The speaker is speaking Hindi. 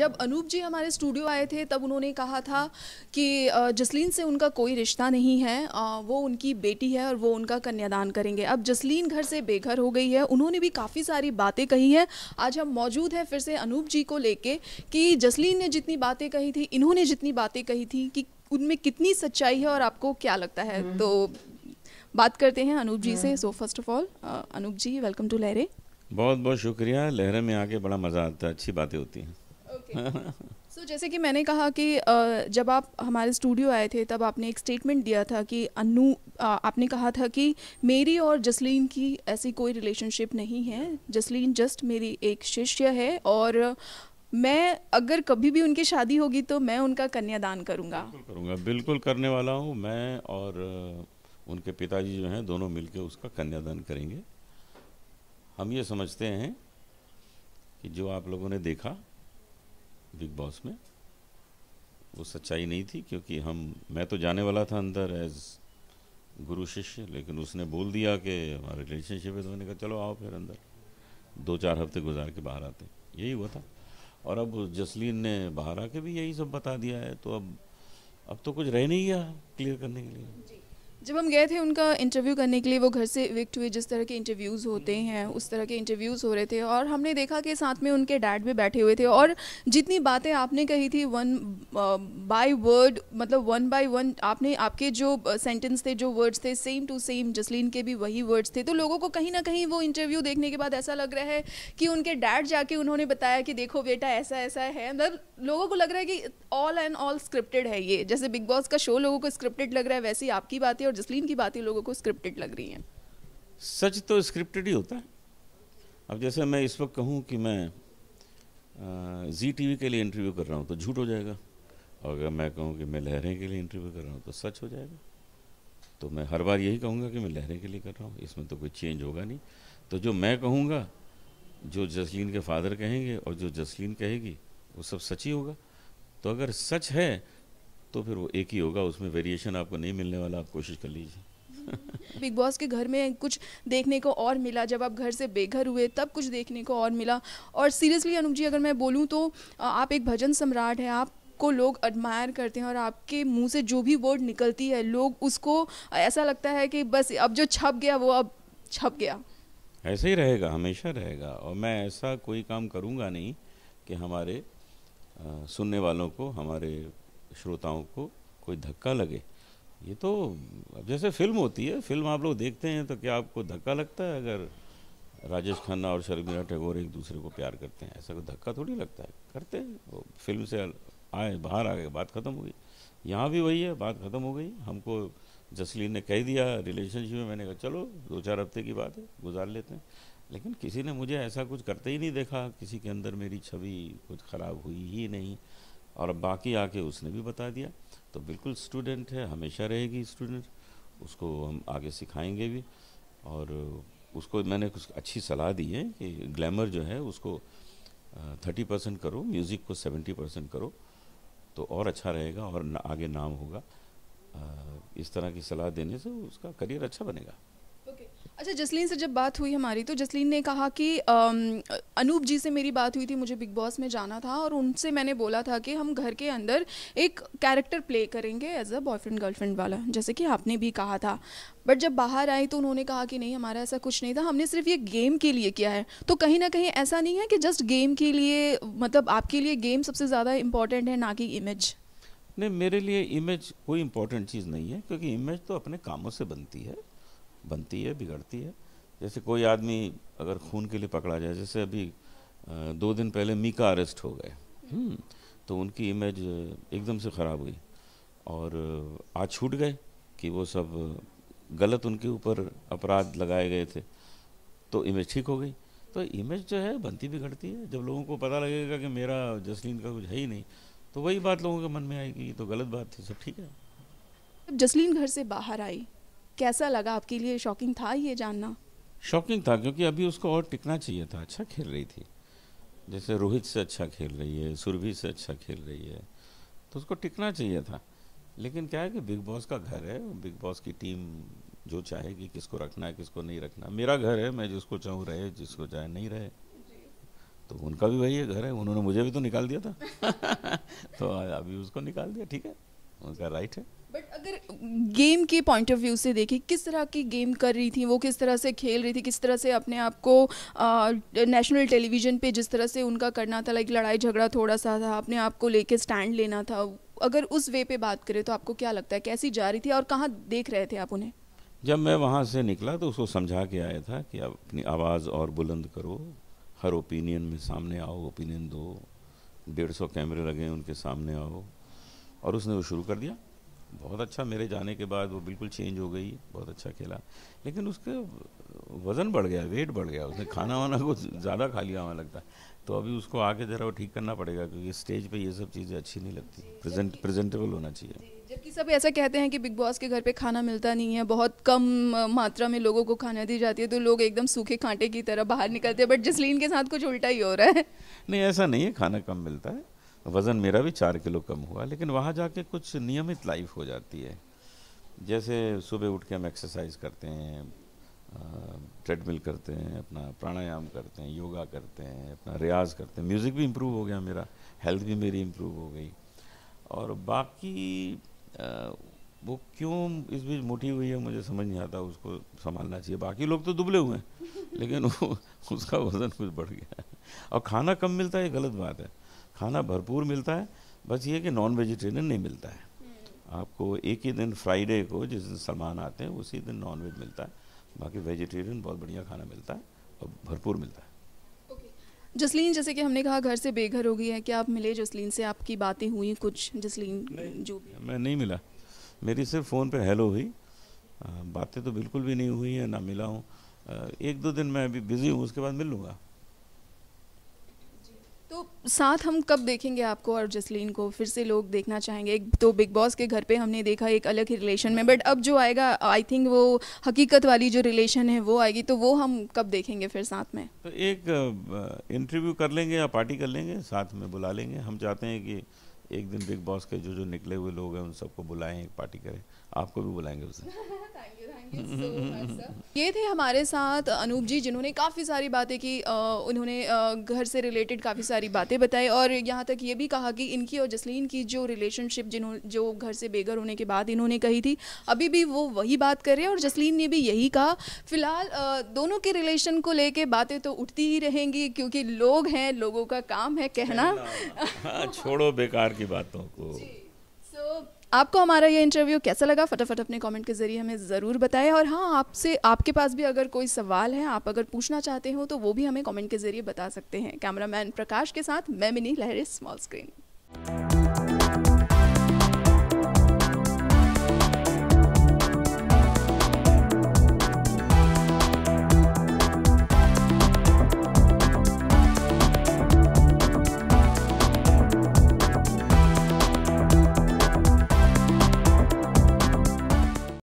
जब अनूप जी हमारे स्टूडियो आए थे तब उन्होंने कहा था कि जसलीन से उनका कोई रिश्ता नहीं है, वो उनकी बेटी है और वो उनका कन्यादान करेंगे। अब जसलीन घर से बेघर हो गई है, उन्होंने भी काफ़ी सारी बातें कही हैं। आज हम मौजूद हैं फिर से अनूप जी को लेके कि जसलीन ने जितनी बातें कही थी, इन्होंने जितनी बातें कही थी, कि उनमें कितनी सच्चाई है और आपको क्या लगता है। तो बात करते हैं अनूप जी से। So first of all Anoop ji, welcome to Lehren. बहुत बहुत शुक्रिया। लहरे में आके बड़ा मज़ा आता है, अच्छी बातें होती हैं। सो जैसे कि मैंने कहा कि जब आप हमारे स्टूडियो आए थे तब आपने एक स्टेटमेंट दिया था कि आपने कहा था कि मेरी और जसलीन की ऐसी कोई रिलेशनशिप नहीं है, जसलीन जस्ट मेरी एक शिष्य है और मैं अगर कभी भी उनकी शादी होगी तो मैं उनका कन्यादान करूंगा। बिल्कुल करूँगा, बिल्कुल करने वाला हूँ मैं। और उनके पिताजी जो हैं दोनों मिलके उसका कन्यादान करेंगे। हम ये समझते हैं कि जो आप लोगों ने देखा बिग बॉस में वो सच्चाई नहीं थी, क्योंकि मैं तो जाने वाला था अंदर एज गुरु शिष्य, लेकिन उसने बोल दिया कि हमारा रिलेशनशिप है, तो मैंने कहा चलो आओ फिर अंदर, 2-4 हफ्ते गुजार के बाहर आते। यही हुआ था। और अब जसलीन ने बाहर आके भी यही सब बता दिया है, तो अब तो कुछ रह नहीं गया क्लियर करने के लिए। जब हम गए थे उनका इंटरव्यू करने के लिए, वो घर से इविक्ट हुए, जिस तरह के इंटरव्यूज़ होते हैं उस तरह के इंटरव्यूज़ हो रहे थे और हमने देखा कि साथ में उनके डैड भी बैठे हुए थे और जितनी बातें आपने कही थी वन बाय वर्ड, मतलब वन बाय वन आपने, आपके जो सेंटेंस थे, जो वर्ड्स थे, सेम टू सेम जसलीन के भी वही वर्ड्स थे। तो लोगों को कहीं ना कहीं वो इंटरव्यू देखने के बाद ऐसा लग रहा है कि उनके डैड जाके उन्होंने बताया कि देखो बेटा ऐसा ऐसा है। मतलब लोगों को लग रहा है कि ऑल एंड ऑल स्क्रिप्टेड है ये। जैसे बिग बॉस का शो लोगों को स्क्रिप्टेड लग रहा है, वैसी आपकी बातें और जसलीन की बातें लोगों को स्क्रिप्टेड लग रही हैं। सच तो स्क्रिप्टेड ही होता है। अब जैसे मैं इस वक्त कहूँ कि मैं जी टीवी के लिए इंटरव्यू कर रहा हूँ तो झूठ हो जाएगा, और अगर मैं कहूँ कि मैं लहरें के लिए इंटरव्यू कर रहा हूँ तो सच हो जाएगा। तो मैं हर बार यही कहूँगा कि मैं लहरें के लिए कर रहा हूँ, इसमें तो कोई चेंज होगा नहीं। तो जो मैं कहूँगा, जो जसलीन के फादर कहेंगे और जो जसलीन कहेगी, वो सब सच ही होगा। तो अगर सच है तो फिर वो एक ही होगा, उसमें वेरिएशन आपको नहीं मिलने वाला। आप कोशिश कर लीजिए। बिग बॉस के घर में कुछ देखने को और मिला, जब आप घर से बेघर हुए तब कुछ देखने को और मिला। और सीरियसली अनुप जी, अगर मैं बोलूँ तो आप एक भजन सम्राट हैं, आप को लोग एडमायर करते हैं और आपके मुंह से जो भी वर्ड निकलती है लोग उसको ऐसा लगता है कि बस अब जो छप गया वो अब छप गया। ऐसे ही रहेगा, हमेशा रहेगा। और मैं ऐसा कोई काम करूँगा नहीं कि हमारे सुनने वालों को, हमारे श्रोताओं को कोई धक्का लगे। ये तो अब जैसे फिल्म होती है, फिल्म आप लोग देखते हैं तो क्या आपको धक्का लगता है अगर राजेश खन्ना और शर्मिला टैगोर एक दूसरे को प्यार करते हैं? ऐसा कोई धक्का थोड़ी लगता है। करते हैं, वो फिल्म से आए बाहर आ गए, बात ख़त्म हो गई। यहाँ भी वही है, बात ख़त्म हो गई। हमको जसलीन ने कह दिया रिलेशनशिप में, मैंने कहा चलो 2-4 हफ्ते की बात है, गुजार लेते हैं। लेकिन किसी ने मुझे ऐसा कुछ करते ही नहीं देखा, किसी के अंदर मेरी छवि कुछ ख़राब हुई ही नहीं। और अब बाकी आके उसने भी बता दिया, तो बिल्कुल स्टूडेंट है, हमेशा रहेगी स्टूडेंट, उसको हम आगे सिखाएंगे भी। और उसको मैंने कुछ अच्छी सलाह दी है कि ग्लैमर जो है उसको 30% करो, म्यूज़िक को 70% करो, तो और अच्छा रहेगा और आगे नाम होगा। इस तरह की सलाह देने से उसका करियर अच्छा बनेगा। अच्छा, जसलीन से जब बात हुई हमारी तो जसलीन ने कहा कि अनूप जी से मेरी बात हुई थी, मुझे बिग बॉस में जाना था और उनसे मैंने बोला था कि हम घर के अंदर एक कैरेक्टर प्ले करेंगे एज अ बॉयफ्रेंड गर्लफ्रेंड वाला, जैसे कि आपने भी कहा था। बट जब बाहर आई तो उन्होंने कहा कि नहीं, हमारा ऐसा कुछ नहीं था, हमने सिर्फ ये गेम के लिए किया है। तो कहीं ना कहीं ऐसा नहीं है कि जस्ट गेम के लिए, मतलब आपके लिए गेम सबसे ज़्यादा इम्पॉर्टेंट है ना कि इमेज? नहीं, मेरे लिए इमेज कोई इम्पोर्टेंट चीज़ नहीं है, क्योंकि इमेज तो अपने कामों से बनती है, बिगड़ती है। जैसे कोई आदमी अगर खून के लिए पकड़ा जाए, जैसे अभी 2 दिन पहले मीका अरेस्ट हो गए, तो उनकी इमेज एकदम से ख़राब हुई और आज छूट गए कि वो सब गलत उनके ऊपर अपराध लगाए गए थे, तो इमेज ठीक हो गई। तो इमेज जो है बनती बिगड़ती है। जब लोगों को पता लगेगा कि मेरा जसलीन का कुछ है ही नहीं, तो वही बात लोगों के मन में आएगी, तो गलत बात थी, सब ठीक है। जब जसलीन घर से बाहर आई, कैसा लगा आपके लिए? शॉकिंग था ये जानना? शॉकिंग था, क्योंकि अभी उसको और टिकना चाहिए था। अच्छा खेल रही थी, जैसे रोहित से अच्छा खेल रही है, सुरभि से अच्छा खेल रही है, तो उसको टिकना चाहिए था। लेकिन क्या है कि बिग बॉस का घर है, बिग बॉस की टीम जो चाहेगी किसको रखना है किसको नहीं रखना। मेरा घर है, मैं जिसको चाहूँ रहे, जिसको चाहे नहीं रहे। तो उनका भी वही है घर है, उन्होंने मुझे भी तो निकाल दिया था तो अभी उसको निकाल दिया, ठीक है, उनका राइट है। बट अगर गेम के पॉइंट ऑफ व्यू से देखें, किस तरह की गेम कर रही थी वो, किस तरह से खेल रही थी, किस तरह से अपने आप को नेशनल टेलीविज़न पे जिस तरह से उनका करना था, लाइक लड़ाई झगड़ा थोड़ा सा था, अपने आप को लेके स्टैंड लेना था, अगर उस वे पे बात करें तो आपको क्या लगता है कैसी जा रही थी और कहाँ देख रहे थे आप उन्हें? जब मैं वहाँ से निकला तो उसको समझा के आया था कि आप अपनी आवाज़ और बुलंद करो, हर ओपिनियन में सामने आओ, ओपिनियन दो, 150 कैमरे लगे हैं उनके सामने आओ, और उसने वो शुरू कर दिया। बहुत अच्छा, मेरे जाने के बाद वो बिल्कुल चेंज हो गई, बहुत अच्छा खेला, लेकिन उसके वज़न बढ़ गया, वेट बढ़ गया, उसने खाना वाना कुछ ज़्यादा खा लिया हमें लगता है। तो अभी उसको आके ज़रा वो ठीक करना पड़ेगा, क्योंकि स्टेज पे ये सब चीज़ें अच्छी नहीं लगती, प्रेजेंटेबल होना चाहिए। जबकि सब ऐसा कहते हैं कि बिग बॉस के घर पे खाना मिलता नहीं है, बहुत कम मात्रा में लोगों को खाना दी जाती है, तो लोग एकदम सूखे कांटे की तरह बाहर निकलते हैं, बट जसलीन के साथ कुछ उल्टा ही हो रहा है। नहीं, ऐसा नहीं है, खाना कम मिलता है, वज़न मेरा भी 4 किलो कम हुआ, लेकिन वहाँ जाके कुछ नियमित लाइफ हो जाती है। जैसे सुबह उठ के हम एक्सरसाइज करते हैं, ट्रेडमिल करते हैं, अपना प्राणायाम करते हैं, योगा करते हैं, अपना रियाज करते हैं, म्यूज़िक भी इम्प्रूव हो गया मेरा, हेल्थ भी मेरी इम्प्रूव हो गई। और बाकी वो क्यों इस बीच मोटी हुई है मुझे समझ नहीं आता, उसको संभालना चाहिए। बाकी लोग तो दुबले हुए हैं लेकिन उसका वज़न कुछ बढ़ गया है। और खाना कम मिलता है ये गलत बात है, खाना भरपूर मिलता है, बस ये कि नॉन वेजिटेरियन नहीं मिलता है। आपको एक ही दिन फ्राइडे को जिस दिन सामान आते हैं उसी दिन नॉन वेज मिलता है, बाकी वेजिटेरियन बहुत बढ़िया खाना मिलता है और भरपूर मिलता है। जसलीन, जैसे कि हमने कहा घर से बेघर हो गई है, क्या आप मिले जसलीन से, आपकी बातें हुई कुछ जसलीन? जो भी मैं नहीं मिला, मेरी सिर्फ फ़ोन पे हेलो हुई, बातें तो बिल्कुल भी नहीं हुई है, ना मिला हूँ। 1-2 दिन मैं अभी बिज़ी हूँ, उसके बाद मिल लूँगा। तो साथ हम कब देखेंगे आपको और जसलीन को, फिर से लोग देखना चाहेंगे? एक तो बिग बॉस के घर पे हमने देखा एक अलग ही रिलेशन में, बट अब जो आएगा आई थिंक वो हकीकत वाली जो रिलेशन है वो आएगी, तो वो हम कब देखेंगे फिर साथ में? तो एक इंटरव्यू कर लेंगे या पार्टी कर लेंगे, साथ में बुला लेंगे। हम चाहते हैं कि एक दिन बिग बॉस के जो जो निकले हुए लोग हैं उन सबको बुलाएं, एक पार्टी करें, आपको भी बुलाएंगे उसे। Thank you so much sir. ये थे हमारे साथ अनूप जी, जिन्होंने काफ़ी सारी बातें की, उन्होंने घर से रिलेटेड काफ़ी सारी बातें बताई, और यहाँ तक ये भी कहा कि इनकी और जसलीन की जो रिलेशनशिप जो घर से बेघर होने के बाद इन्होंने कही थी, अभी भी वो वही बात कर रहे हैं, और जसलीन ने भी यही कहा। फिलहाल दोनों के रिलेशन को लेके बातें तो उठती ही रहेंगी, क्योंकि लोग हैं, लोगों का काम है कहना। हाँ, छोड़ो बेकार की बातों को। आपको हमारा ये इंटरव्यू कैसा लगा, फटाफट अपने कमेंट के ज़रिए हमें ज़रूर बताएं, और हाँ, आपके पास भी अगर कोई सवाल है, आप अगर पूछना चाहते हो तो वो भी हमें कमेंट के ज़रिए बता सकते हैं। कैमरामैन प्रकाश के साथ मैं मिनी लहरी, स्मॉल स्क्रीन।